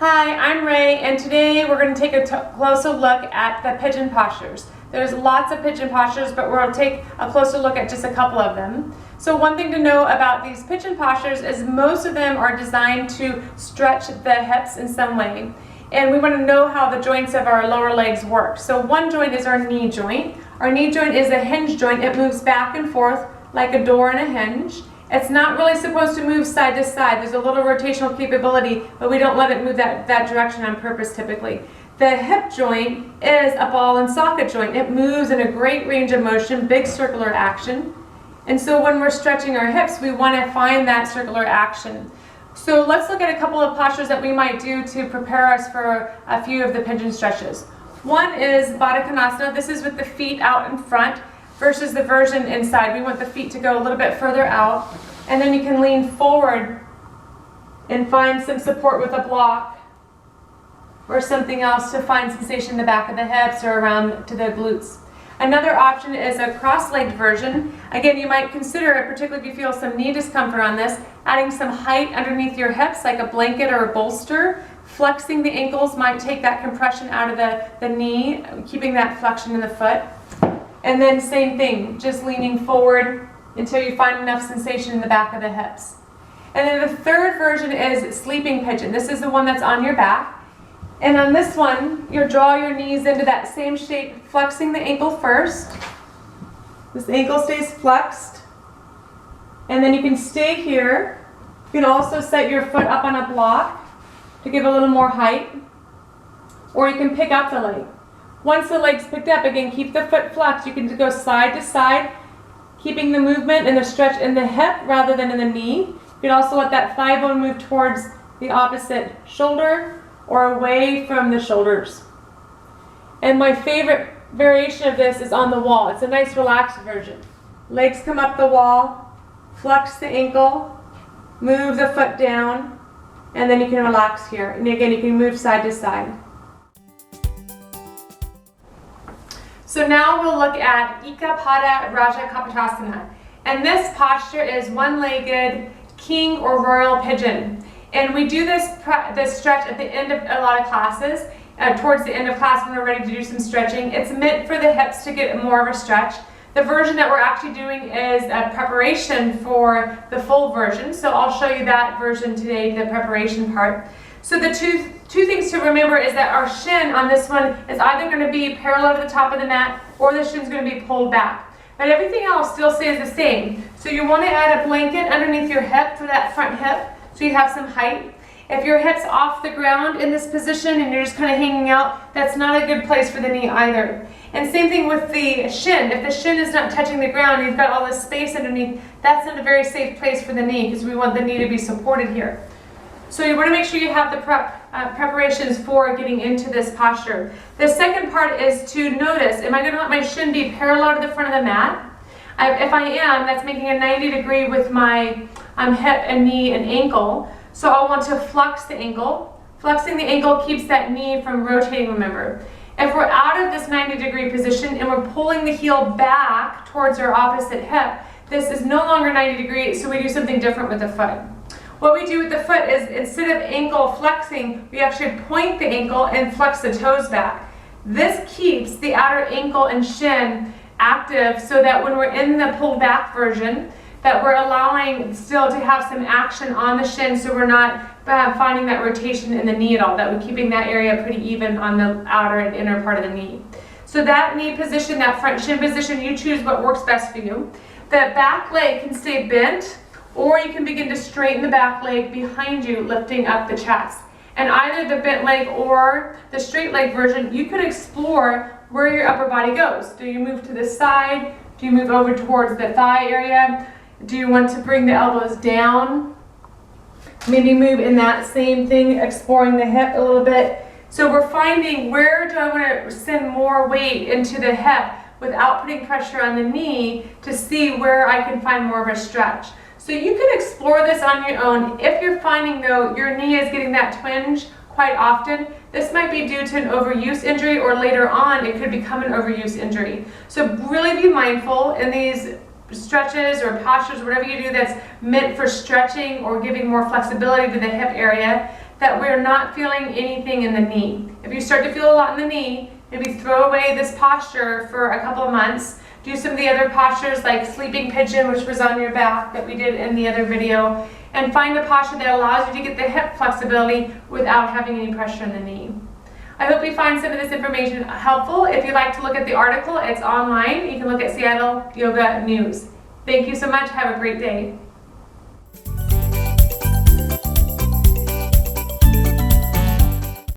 Hi, I'm Ray, and today we're going to take a closer look at the pigeon postures. There's lots of pigeon postures, but we'll take a closer look at just a couple of them. So one thing to know about these pigeon postures is most of them are designed to stretch the hips in some way. And we want to know how the joints of our lower legs work. So one joint is our knee joint. Our knee joint is a hinge joint. It moves back and forth like a door and a hinge. It's not really supposed to move side to side. There's a little rotational capability, but we don't let it move that direction on purpose typically. The hip joint is a ball and socket joint. It moves in a great range of motion, big circular action. And so when we're stretching our hips, we want to find that circular action. So let's look at a couple of postures that we might do to prepare us for a few of the pigeon stretches. One is Baddha Konasana. This is with the feet out in front versus the version inside. We want the feet to go a little bit further out. And then you can lean forward and find some support with a block or something else to find sensation in the back of the hips or around to the glutes. Another option is a cross-legged version. Again, you might consider it, particularly if you feel some knee discomfort on this, adding some height underneath your hips like a blanket or a bolster. Flexing the ankles might take that compression out of the knee, keeping that flexion in the foot. And then same thing, just leaning forward until you find enough sensation in the back of the hips. And then the third version is sleeping pigeon. This is the one that's on your back. And on this one, you draw your knees into that same shape, flexing the ankle first. This ankle stays flexed. And then you can stay here. You can also set your foot up on a block to give a little more height. Or you can pick up the leg. Once the leg's picked up, again, keep the foot flexed. You can go side to side, keeping the movement and the stretch in the hip rather than in the knee. You can also let that thigh bone move towards the opposite shoulder or away from the shoulders. And my favorite variation of this is on the wall. It's a nice relaxed version. Legs come up the wall, flex the ankle, move the foot down, and then you can relax here. And again, you can move side to side. So now we'll look at Ekapada Raja Kapotasana. And this posture is one-legged king or royal pigeon. And we do this stretch at the end of a lot of classes, towards the end of class when we're ready to do some stretching. It's meant for the hips to get more of a stretch. The version that we're actually doing is a preparation for the full version. So I'll show you that version today, the preparation part. So the two things to remember is that our shin on this one is either going to be parallel to the top of the mat or the shin's going to be pulled back. But everything else still stays the same. So you want to add a blanket underneath your hip for that front hip so you have some height. If your hip's off the ground in this position and you're just kind of hanging out, that's not a good place for the knee either. And same thing with the shin. If the shin is not touching the ground, you've got all this space underneath, that's not a very safe place for the knee because we want the knee to be supported here. So you want to make sure you have the preparations for getting into this posture. The second part is to notice, am I going to let my shin be parallel to the front of the mat? If I am, that's making a 90 degree with my hip and knee and ankle. So I'll want to flex the ankle. Flexing the ankle keeps that knee from rotating, remember. If we're out of this 90 degree position and we're pulling the heel back towards our opposite hip, this is no longer 90 degrees, so we do something different with the foot. What we do with the foot is instead of ankle flexing, we actually point the ankle and flex the toes back. This keeps the outer ankle and shin active so that when we're in the pulled back version, that we're allowing still to have some action on the shin so we're not finding that rotation in the knee at all, that we're keeping that area pretty even on the outer and inner part of the knee. So that knee position, that front shin position, you choose what works best for you. The back leg can stay bent, or you can begin to straighten the back leg behind you, lifting up the chest. And either the bent leg or the straight leg version, you could explore where your upper body goes. Do you move to the side? Do you move over towards the thigh area? Do you want to bring the elbows down? Maybe move in that same thing, exploring the hip a little bit. So we're finding where do I want to send more weight into the hip without putting pressure on the knee to see where I can find more of a stretch. So you can explore this on your own. If you're finding though your knee is getting that twinge quite often, this might be due to an overuse injury, or later on it could become an overuse injury. So really be mindful in these stretches or postures, whatever you do that's meant for stretching or giving more flexibility to the hip area, that we're not feeling anything in the knee. If you start to feel a lot in the knee, maybe throw away this posture for a couple of months. Do some of the other postures like sleeping pigeon, which was on your back that we did in the other video, and find a posture that allows you to get the hip flexibility without having any pressure in the knee. I hope you find some of this information helpful. If you'd like to look at the article, it's online. You can look at Seattle Yoga News. Thank you so much. Have a great day.